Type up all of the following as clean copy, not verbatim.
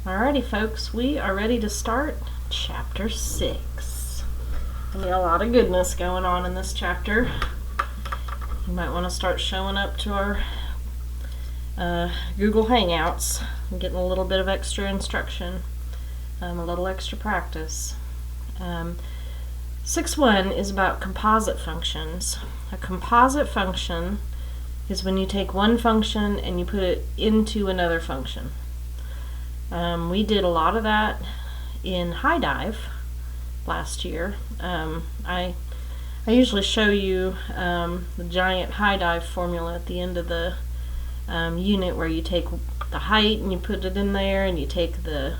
Alrighty folks, we are ready to start chapter 6. There'll be a lot of goodness going on in this chapter. You might want to start showing up to our Google Hangouts and getting a little bit of extra instruction, a little extra practice. 6.1 is about composite functions. A composite function is when you take one function and you put it into another function. We did a lot of that in High Dive last year. I usually show you the giant High Dive formula at the end of the unit, where you take the height and you put it in there, and you take the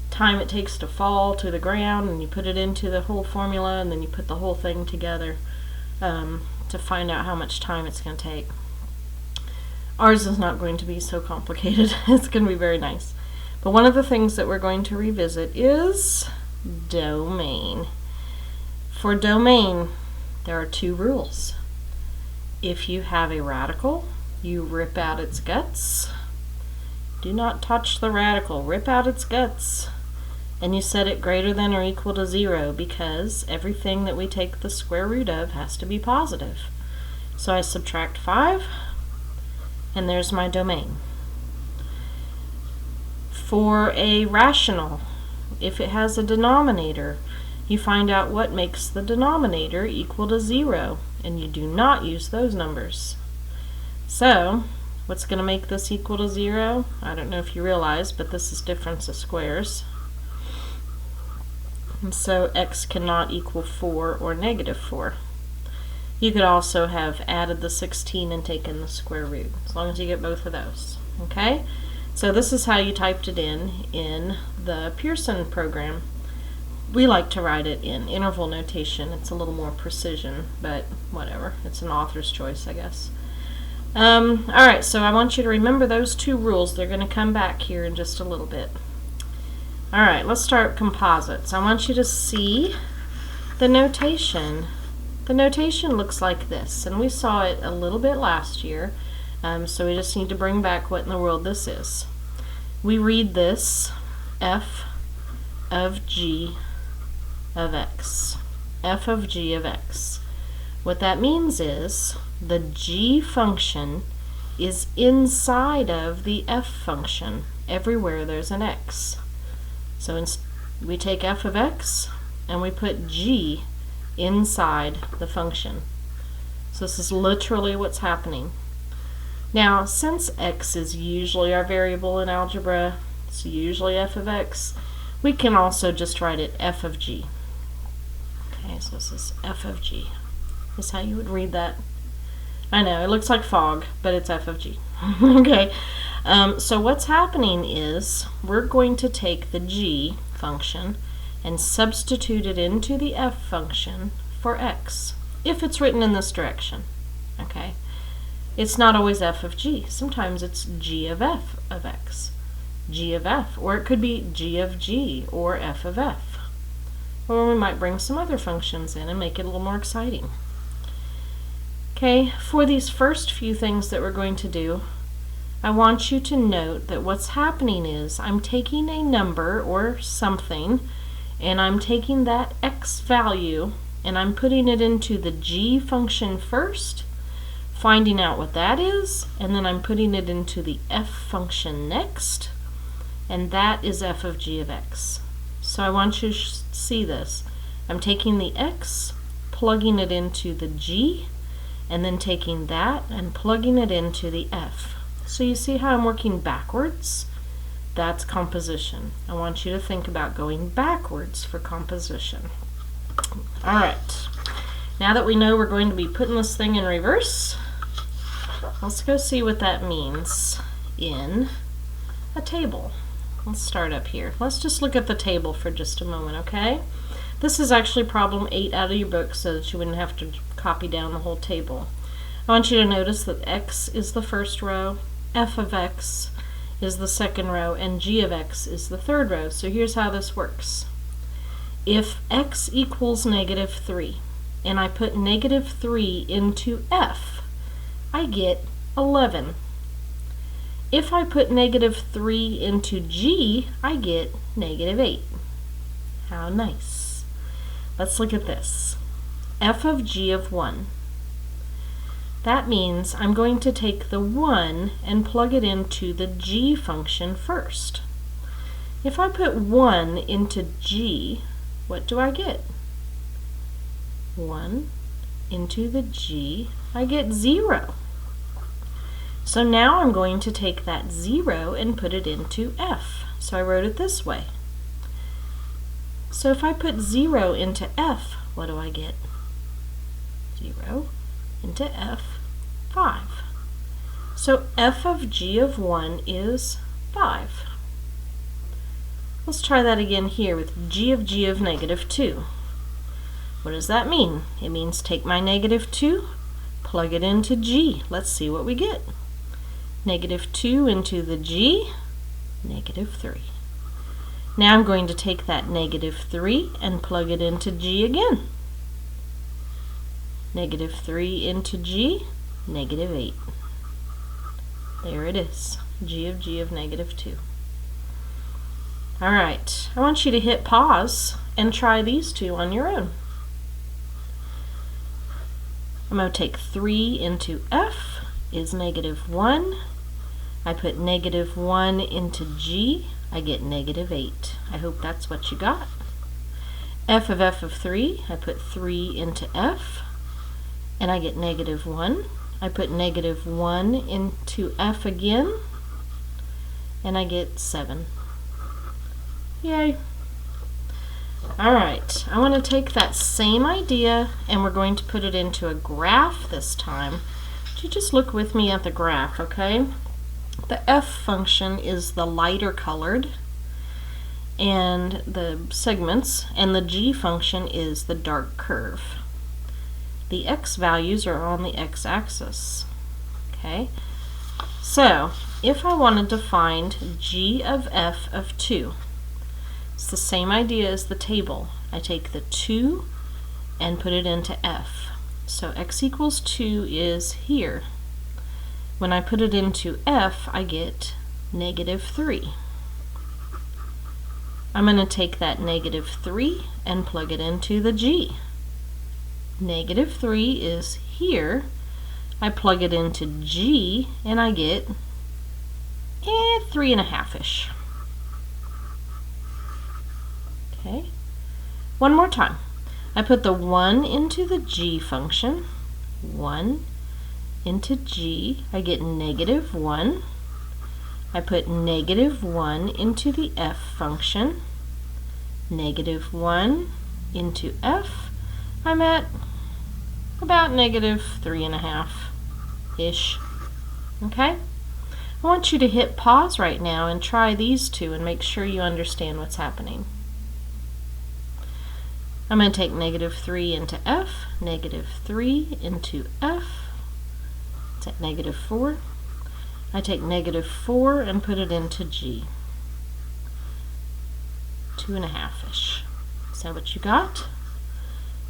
time it takes to fall to the ground and you put it into the whole formula, and then you put the whole thing together to find out how much time it's going to take. Ours is not going to be so complicated. It's going to be very nice. But one of the things that we're going to revisit is domain. For domain, there are two rules. If you have a radical, you rip out its guts. Do not touch the radical. Rip out its guts. And you set it greater than or equal to 0, because everything that we take the square root of has to be positive. So I subtract 5, and there's my domain. For a rational, if it has a denominator, you find out what makes the denominator equal to 0, and you do not use those numbers. So, what's going to make this equal to 0? I don't know if you realize, but this is difference of squares. And so x cannot equal 4 or negative 4. You could also have added the 16 and taken the square root, as long as you get both of those. Okay? So this is how you typed it in the Pearson program. We like to write it in interval notation. It's a little more precision, but whatever. It's an author's choice, I guess. Alright, so I want you to remember those two rules. They're going to come back here in just a little bit. Alright, let's start composites. I want you to see the notation. The notation looks like this, and we saw it a little bit last year. So we just need to bring back what in the world this is. We read this f of g of x. F of g of x. What that means is the g function is inside of the f function everywhere there's an x. So we take f of x and we put g inside the function. So this is literally what's happening. Now, since x is usually our variable in algebra, it's usually f of x, we can also just write it f of g. Okay, so this is f of g. This is how you would read that. I know, it looks like fog, but it's f of g. Okay, so what's happening is we're going to take the g function and substitute it into the f function for x, if it's written in this direction. Okay. It's not always f of g. Sometimes it's g of f of x, g of f, or it could be g of g or f of f. Or we might bring some other functions in and make it a little more exciting. Okay, for these first few things that we're going to do, I want you to note that what's happening is I'm taking a number or something, and I'm taking that x value and I'm putting it into the g function first, finding out what that is, and then I'm putting it into the f function next, and that is f of g of x. So I want you to see this. I'm taking the x, plugging it into the g, and then taking that and plugging it into the f. So you see how I'm working backwards? That's composition. I want you to think about going backwards for composition. Alright, now that we know we're going to be putting this thing in reverse, let's go see what that means in a table. Let's start up here. Let's just look at the table for just a moment, okay? This is actually problem 8 out of your book, so that you wouldn't have to copy down the whole table. I want you to notice that x is the first row, f of x is the second row, and g of x is the third row. So here's how this works. If x equals negative 3, and I put negative 3 into f, I get 11. if I put negative 3 into g, I get negative 8. How nice. Let's look at this. F of g of 1. That means I'm going to take the 1 and plug it into the g function first. If I put 1 into g, what do I get? 1 into the g, I get 0. So now I'm going to take that 0 and put it into f. So I wrote it this way. So if I put 0 into f, what do I get? 0 into f, 5. So f of g of 1 is 5. Let's try that again here with g of negative 2. What does that mean? It means take my negative 2, plug it into g. Let's see what we get. Negative 2 into the g, negative 3. Now I'm going to take that negative 3 and plug it into g again. Negative 3 into g, negative 8. There it is, g of negative 2. Alright, I want you to hit pause and try these two on your own. I'm going to take 3 into f is negative 1. I put negative 1 into g, I get negative 8. I hope that's what you got. F of 3, I put 3 into f, and I get negative 1. I put negative 1 into f again, and I get 7. Yay! Alright, I want to take that same idea and we're going to put it into a graph this time. You just look with me at the graph, okay? The f function is the lighter colored and the segments, and the g function is the dark curve. The x values are on the x-axis. Okay? So, if I wanted to find g of f of 2, it's the same idea as the table. I take the 2 and put it into f. So x equals 2 is here. When I put it into f, I get negative 3. I'm going to take that negative 3 and plug it into the g. Negative 3 is here. I plug it into g and I get 3.5-ish. Okay. One more time. I put the 1 into the g function. 1 into g, I get negative 1. I put negative 1 into the f function. Negative 1 into f, I'm at about negative 3.5-ish. Okay? I want you to hit pause right now and try these two and make sure you understand what's happening. I'm going to take negative 3 into f, negative 3 into f. It's at negative 4. I take negative 4 and put it into g. 2.5-ish. Is that what you got?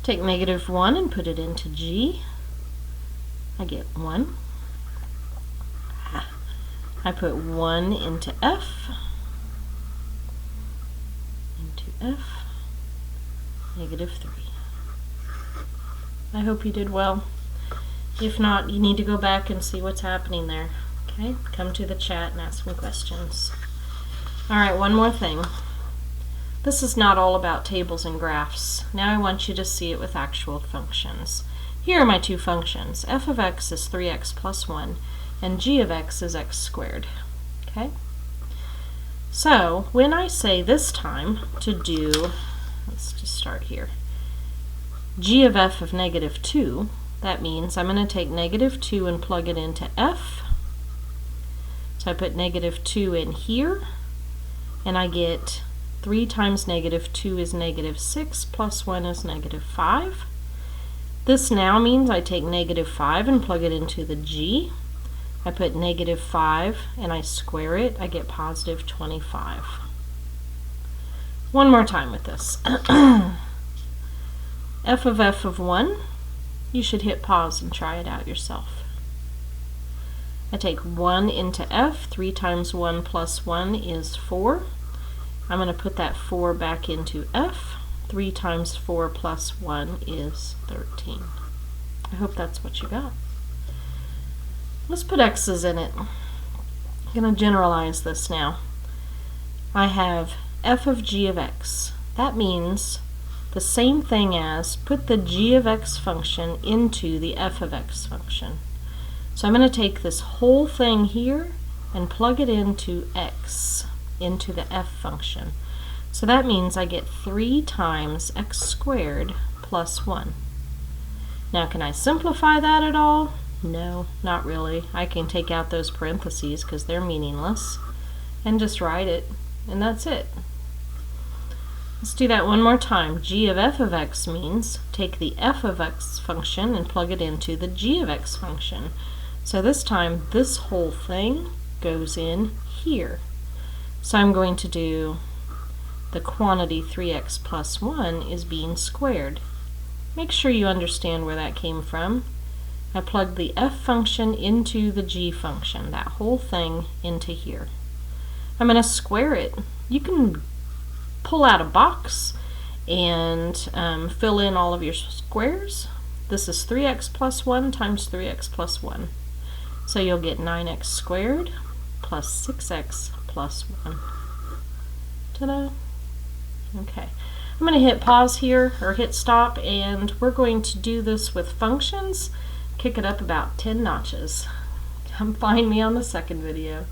Take negative 1 and put it into g. I get 1. I put 1 into f. Into f. Negative 3. I hope you did well. If not, you need to go back and see what's happening there. Okay? Come to the chat and ask me questions. Alright, one more thing. This is not all about tables and graphs. Now I want you to see it with actual functions. Here are my two functions. F of x is 3x plus 1, and g of x is x squared. Okay? So, when I say this time to do, let's just start here, g of f of negative 2, that means I'm going to take negative 2 and plug it into f. So I put negative 2 in here, and I get 3 times negative 2 is negative 6, plus 1 is negative 5. This now means I take negative 5 and plug it into the g. I put negative 5 and I square it, I get positive 25. One more time with this. F of 1, you should hit pause and try it out yourself. I take 1 into f. 3 times 1 plus 1 is 4. I'm going to put that 4 back into f. 3 times 4 plus 1 is 13. I hope that's what you got. Let's put x's in it. I'm going to generalize this now. I have f of g of x. That means the same thing as put the g of x function into the f of x function. So I'm going to take this whole thing here and plug it into x, into the f function. So that means I get 3 times x squared plus 1. Now can I simplify that at all? No, not really. I can take out those parentheses because they're meaningless and just write it, and that's it. Let's do that one more time. G of f of x means take the f of x function and plug it into the g of x function. So this time this whole thing goes in here. So I'm going to do the quantity 3x plus 1 is being squared. Make sure you understand where that came from. I plugged the f function into the g function, that whole thing into here. I'm going to square it. You can pull out a box and fill in all of your squares. This is 3x plus 1 times 3x plus 1. So you'll get 9x squared plus 6x plus 1. Ta-da! Okay. I'm going to hit pause here, or hit stop, and we're going to do this with functions. Kick it up about 10 notches. Come find me on the second video.